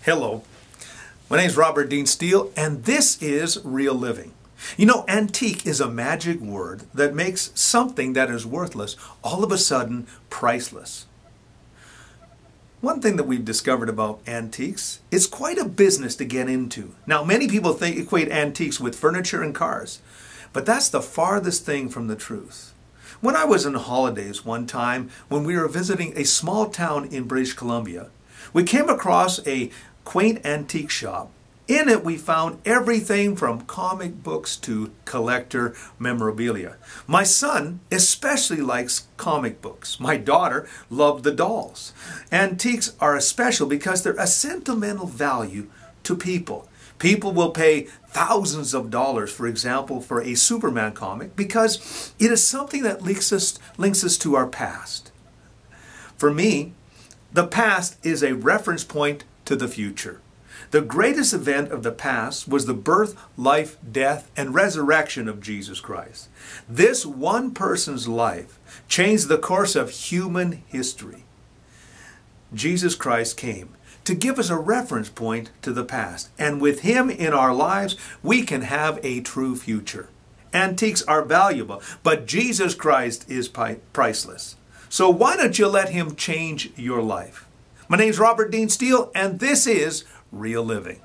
Hello, my name is Robert Dean Steele, and this is Real Living. You know, antique is a magic word that makes something that is worthless all of a sudden priceless. One thing that we've discovered about antiques, it's quite a business to get into. Now, many people equate antiques with furniture and cars, but that's the farthest thing from the truth. When I was on holidays one time, when we were visiting a small town in British Columbia, we came across a quaint antique shop. In it we found everything from comic books to collector memorabilia. My son especially likes comic books. My daughter loved the dolls. Antiques are special because they're a sentimental value to people. People will pay thousands of dollars, for example, for a Superman comic because it is something that links us to our past. For me, the past is a reference point to the future. The greatest event of the past was the birth, life, death, and resurrection of Jesus Christ. This one person's life changed the course of human history. Jesus Christ came to give us a reference point to the past, and with Him in our lives, we can have a true future. Antiques are valuable, but Jesus Christ is priceless. So why don't you let Him change your life? My name is Robert Dean Steele, and this is Real Living.